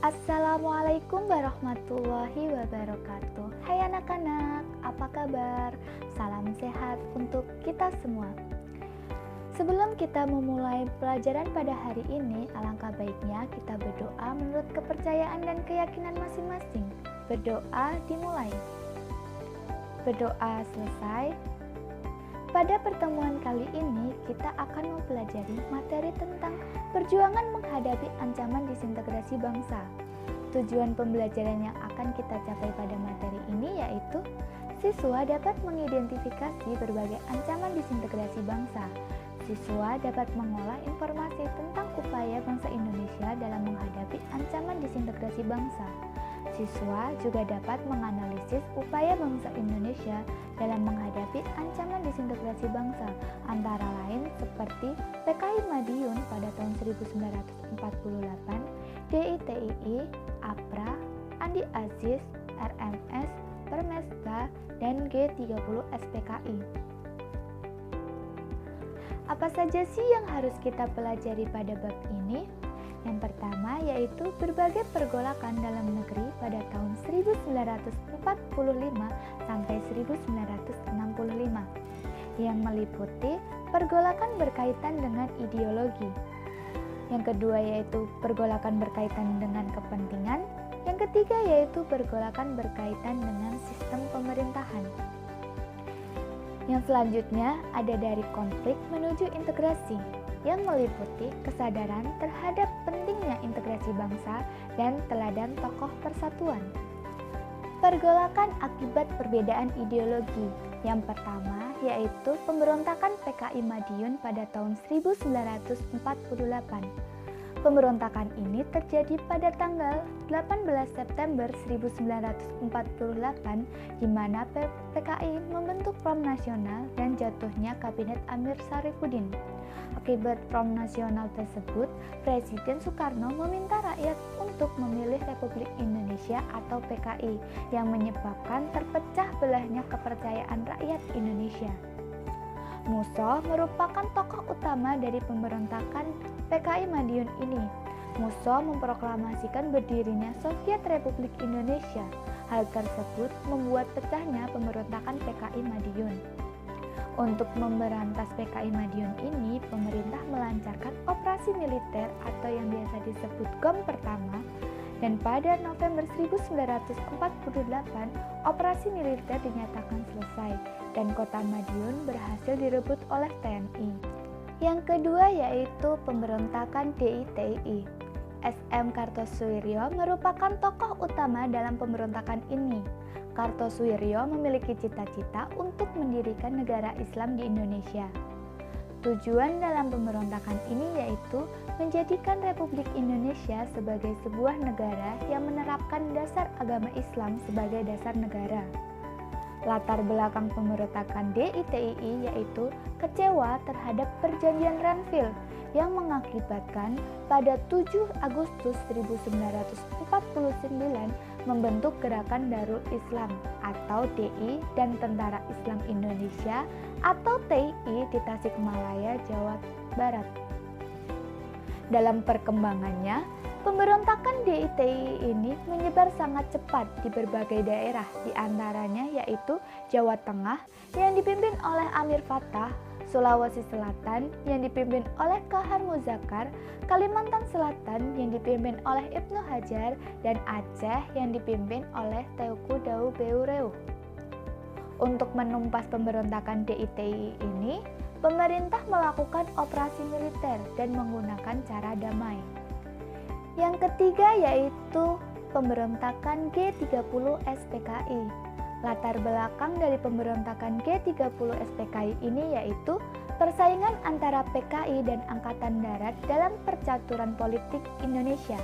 Assalamualaikum warahmatullahi wabarakatuh. Hai anak-anak, apa kabar? Salam sehat untuk kita semua. Sebelum kita memulai pelajaran pada hari ini, alangkah baiknya kita berdoa menurut kepercayaan dan keyakinan masing-masing. Berdoa dimulai. Berdoa selesai. Pada pertemuan kali ini, kita akan mempelajari materi tentang perjuangan menghadapi ancaman disintegrasi bangsa. Tujuan pembelajaran yang akan kita capai pada materi ini yaitu siswa dapat mengidentifikasi berbagai ancaman disintegrasi bangsa. Siswa dapat mengolah informasi tentang upaya bangsa Indonesia dalam menghadapi ancaman disintegrasi bangsa. Siswa juga dapat menganalisis upaya bangsa Indonesia dalam menghadapi ancaman disintegrasi bangsa, antara lain seperti PKI Madiun pada tahun 1948, DITII, APRA, Andi Aziz, RMS, Permesta, dan G30 SPKI. Apa saja sih yang harus kita pelajari pada bab ini? Yang pertama yaitu berbagai pergolakan dalam negeri pada tahun 1945 sampai 1965 yang meliputi pergolakan berkaitan dengan ideologi. Yang kedua yaitu pergolakan berkaitan dengan kepentingan. Yang ketiga yaitu pergolakan berkaitan dengan sistem pemerintahan. Yang selanjutnya ada dari konflik menuju integrasi, yang meliputi kesadaran terhadap pentingnya integrasi bangsa dan teladan tokoh persatuan. Pergolakan akibat perbedaan ideologi. Yang pertama yaitu pemberontakan PKI Madiun pada tahun 1948. Pemberontakan ini terjadi pada tanggal 18 September 1948 di mana PKI membentuk Front Nasional dan jatuhnya Kabinet Amir Syarifuddin. Akibat Front Nasional tersebut, Presiden Soekarno meminta rakyat untuk memilih Republik Indonesia atau PKI yang menyebabkan terpecah belahnya kepercayaan rakyat Indonesia. Musso merupakan tokoh utama dari pemberontakan PKI Madiun ini. Musso memproklamasikan berdirinya Soviet Republik Indonesia. Hal tersebut membuat pecahnya pemberontakan PKI Madiun. Untuk memberantas PKI Madiun ini, pemerintah melancarkan operasi militer atau yang biasa disebut GOM pertama, dan pada November 1948, operasi militer dinyatakan selesai dan kota Madiun berhasil direbut oleh TNI. Yang kedua yaitu pemberontakan DITII. SM Kartosuwiryo merupakan tokoh utama dalam pemberontakan ini. Kartosuwiryo memiliki cita-cita untuk mendirikan negara Islam di Indonesia. Tujuan dalam pemberontakan ini yaitu menjadikan Republik Indonesia sebagai sebuah negara yang menerapkan dasar agama Islam sebagai dasar negara. Latar belakang pemberontakan DITII yaitu kecewa terhadap perjanjian Renville yang mengakibatkan pada 7 Agustus 1949 membentuk Gerakan Darul Islam atau DI dan Tentara Islam Indonesia atau TII di Tasikmalaya, Jawa Barat. Dalam perkembangannya, pemberontakan DITII ini menyebar sangat cepat di berbagai daerah, di antaranya yaitu Jawa Tengah yang dipimpin oleh Amir Fattah, Sulawesi Selatan yang dipimpin oleh Kahar Muzakkar, Kalimantan Selatan yang dipimpin oleh Ibnu Hajar, dan Aceh yang dipimpin oleh Teuku Dau Beureuh. Untuk menumpas pemberontakan DITII ini, pemerintah melakukan operasi militer dan menggunakan cara damai. Yang ketiga yaitu pemberontakan G30 SPKI. Latar belakang dari pemberontakan G30 SPKI ini yaitu persaingan antara PKI dan Angkatan Darat dalam percaturan politik Indonesia.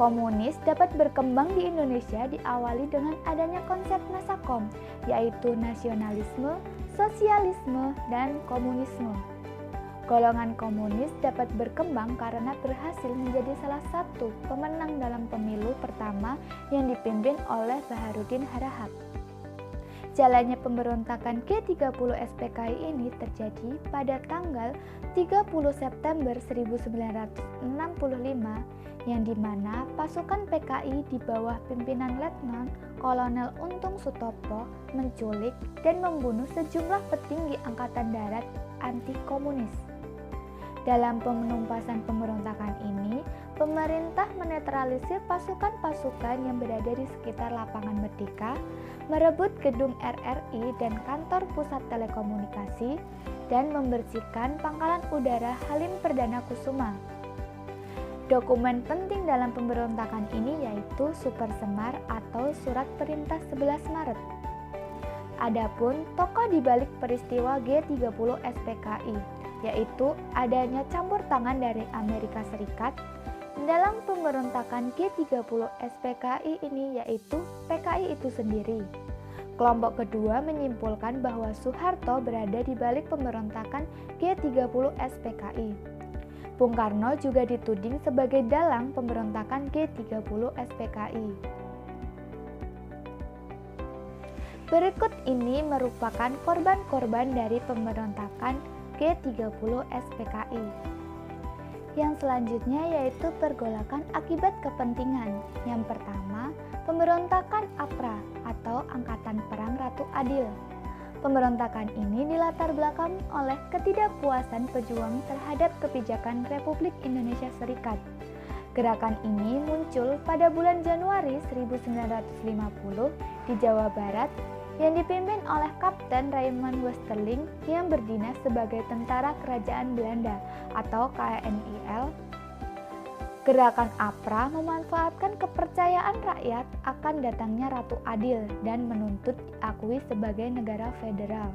Komunis dapat berkembang di Indonesia diawali dengan adanya konsep Nasakom, yaitu nasionalisme, sosialisme, dan komunisme. Golongan komunis dapat berkembang karena berhasil menjadi salah satu pemenang dalam pemilu pertama yang dipimpin oleh Baharudin Harahap. Jalannya pemberontakan G30 SPKI ini terjadi pada tanggal 30 September 1965 yang dimana pasukan PKI di bawah pimpinan Letnan Kolonel Untung Sutopo menculik dan membunuh sejumlah petinggi Angkatan Darat anti-komunis. Dalam penumpasan pemberontakan ini, pemerintah menetralisir pasukan-pasukan yang berada di sekitar lapangan Merdeka, merebut gedung RRI dan kantor pusat telekomunikasi, dan membersihkan pangkalan udara Halim Perdana Kusuma. Dokumen penting dalam pemberontakan ini yaitu Super Semar atau Surat Perintah 11 Maret. Adapun tokoh di balik peristiwa G30 SPKI, yaitu adanya campur tangan dari Amerika Serikat dalam pemberontakan G30 SPKI ini, yaitu PKI itu sendiri. Kelompok kedua menyimpulkan bahwa Soeharto berada di balik pemberontakan G30 SPKI. Bung Karno juga dituding sebagai dalang pemberontakan G30 SPKI. Berikut ini merupakan korban-korban dari pemberontakan G30 SPKI. Yang selanjutnya yaitu pergolakan akibat kepentingan. Yang pertama, pemberontakan APRA atau Angkatan Perang Ratu Adil. Pemberontakan ini dilatar belakangi oleh ketidakpuasan pejuang terhadap kebijakan Republik Indonesia Serikat. Gerakan ini muncul pada bulan Januari 1950 di Jawa Barat yang dipimpin oleh Kapten Raymond Westerling yang berdinas sebagai tentara kerajaan Belanda atau KNIL. Gerakan APRA memanfaatkan kepercayaan rakyat akan datangnya Ratu Adil dan menuntut diakui sebagai negara federal.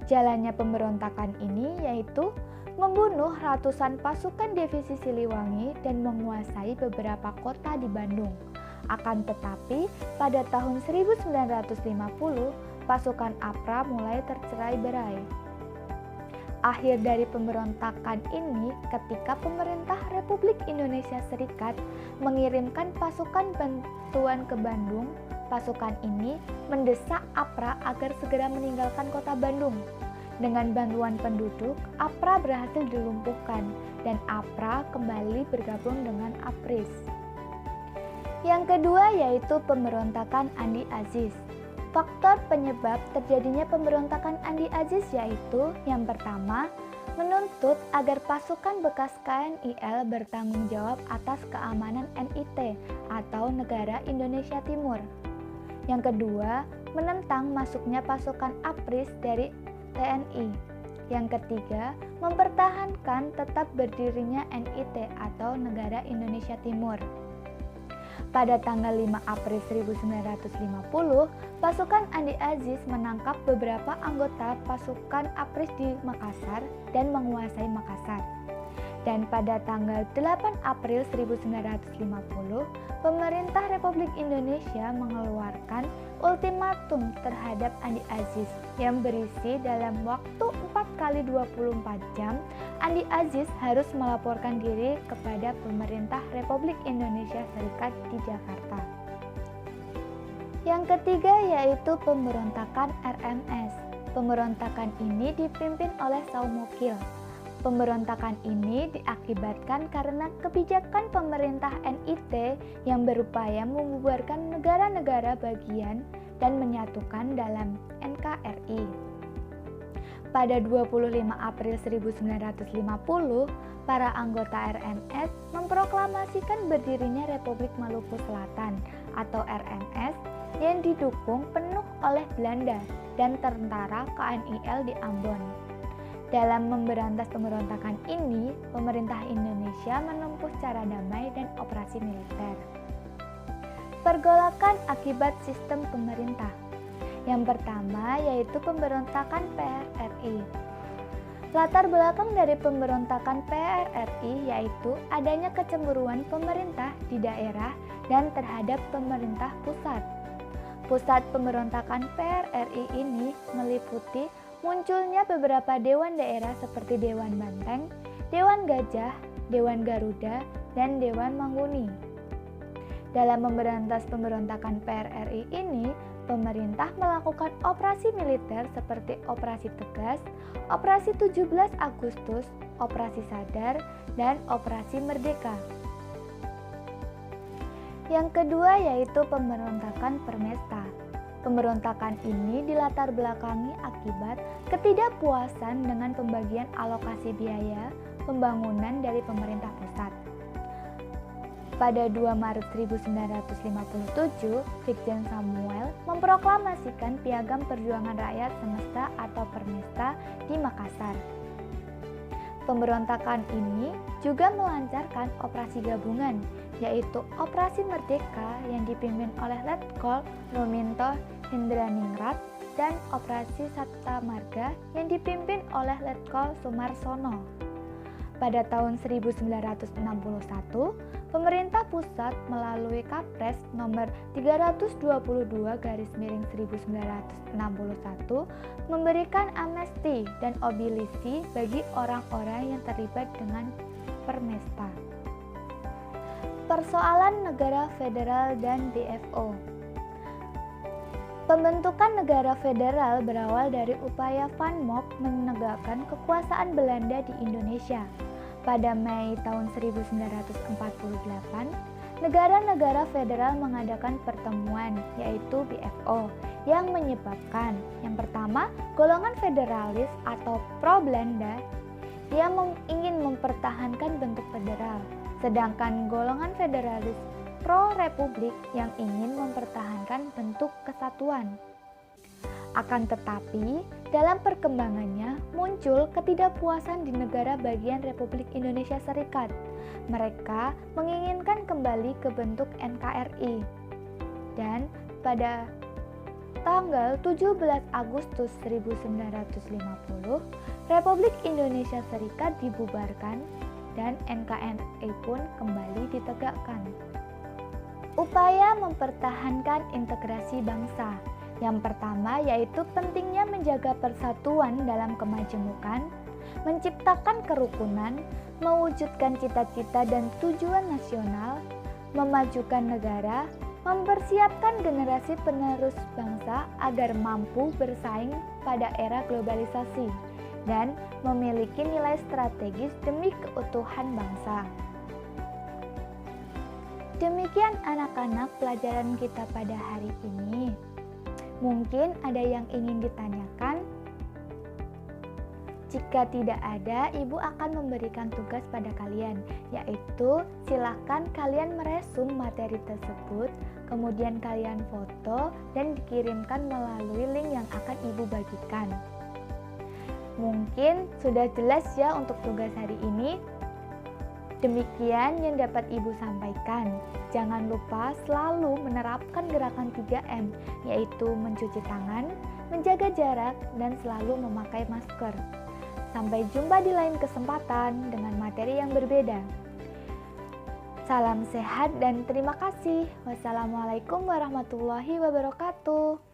Jalannya pemberontakan ini yaitu membunuh ratusan pasukan divisi Siliwangi dan menguasai beberapa kota di Bandung. Akan tetapi, pada tahun 1950, pasukan APRA mulai tercerai-berai. Akhir dari pemberontakan ini ketika pemerintah Republik Indonesia Serikat mengirimkan pasukan bantuan ke Bandung. Pasukan ini mendesak APRA agar segera meninggalkan kota Bandung. Dengan bantuan penduduk, APRA berhasil dilumpuhkan dan APRA kembali bergabung dengan APRIS. Yang kedua yaitu pemberontakan Andi Aziz. Faktor penyebab terjadinya pemberontakan Andi Aziz yaitu yang pertama, menuntut agar pasukan bekas KNIL bertanggung jawab atas keamanan NIT atau Negara Indonesia Timur. Yang kedua, menentang masuknya pasukan APRIS dari TNI. Yang ketiga, mempertahankan tetap berdirinya NIT atau Negara Indonesia Timur. Pada tanggal 5 April 1950, pasukan Andi Aziz menangkap beberapa anggota pasukan APRIS di Makassar dan menguasai Makassar. Dan pada tanggal 8 April 1950, pemerintah Republik Indonesia mengeluarkan ultimatum terhadap Andi Aziz yang berisi dalam waktu 4x24 jam, Andi Aziz harus melaporkan diri kepada pemerintah Republik Indonesia Serikat di Jakarta. Yang ketiga yaitu pemberontakan RMS. Pemberontakan ini dipimpin oleh Saumokil. Pemberontakan ini diakibatkan karena kebijakan pemerintah NIT yang berupaya membubarkan negara-negara bagian dan menyatukan dalam NKRI. Pada 25 April 1950, para anggota RMS memproklamasikan berdirinya Republik Maluku Selatan atau RMS yang didukung penuh oleh Belanda dan tentara KNIL di Ambon. Dalam memberantas pemberontakan ini, pemerintah Indonesia menempuh cara damai dan operasi militer. Pergolakan akibat sistem pemerintah. Yang pertama yaitu pemberontakan PRRI. Latar belakang dari pemberontakan PRRI yaitu adanya kecemburuan pemerintah di daerah dan terhadap pemerintah pusat. Pusat pemberontakan PRRI ini meliputi munculnya beberapa dewan daerah seperti Dewan Banteng, Dewan Gajah, Dewan Garuda, dan Dewan Manguni. Dalam memberantas pemberontakan PRRI ini, pemerintah melakukan operasi militer seperti Operasi Tegas, Operasi 17 Agustus, Operasi Sadar, dan Operasi Merdeka. Yang kedua yaitu pemberontakan Permesta. Pemberontakan ini dilatar belakangi akibat ketidakpuasan dengan pembagian alokasi biaya pembangunan dari pemerintah pusat. Pada 2 Maret 1957, Brigjen Samuel memproklamasikan Piagam Perjuangan Rakyat Semesta atau Permesta di Makassar. Pemberontakan ini juga melancarkan operasi gabungan, yaitu Operasi Merdeka yang dipimpin oleh Letkol Ruminto Hendraningrat dan Operasi Sabta Marga yang dipimpin oleh Letkol Sumarsono. Pada tahun 1961, pemerintah pusat melalui Kapres nomor 322/1961 memberikan amnesti dan obilisi bagi orang-orang yang terlibat dengan Permesta. Persoalan negara federal dan BFO. Pembentukan negara federal berawal dari upaya Van Mock menegakkan kekuasaan Belanda di Indonesia. Pada Mei tahun 1948, negara-negara federal mengadakan pertemuan, yaitu BFO, yang menyebabkan yang pertama, golongan federalis atau pro-Belanda yang ingin mempertahankan bentuk federal, sedangkan golongan federalis pro-republik yang ingin mempertahankan bentuk kesatuan. Akan tetapi, dalam perkembangannya muncul ketidakpuasan di negara bagian Republik Indonesia Serikat. Mereka menginginkan kembali ke bentuk NKRI. Dan pada tanggal 17 Agustus 1950, Republik Indonesia Serikat dibubarkan dan NKRI pun kembali ditegakkan. Upaya mempertahankan integrasi bangsa. Yang pertama yaitu pentingnya menjaga persatuan dalam kemajemukan, menciptakan kerukunan, mewujudkan cita-cita dan tujuan nasional, memajukan negara, mempersiapkan generasi penerus bangsa agar mampu bersaing pada era globalisasi, dan memiliki nilai strategis demi keutuhan bangsa. Demikian anak-anak pelajaran kita pada hari ini. Mungkin ada yang ingin ditanyakan? Jika tidak ada, Ibu akan memberikan tugas pada kalian, yaitu silakan kalian meresum materi tersebut, kemudian kalian foto dan dikirimkan melalui link yang akan Ibu bagikan. Mungkin sudah jelas ya untuk tugas hari ini. Demikian yang dapat Ibu sampaikan. Jangan lupa selalu menerapkan gerakan 3M, yaitu mencuci tangan, menjaga jarak, dan selalu memakai masker. Sampai jumpa di lain kesempatan dengan materi yang berbeda. Salam sehat dan terima kasih. Wassalamualaikum warahmatullahi wabarakatuh.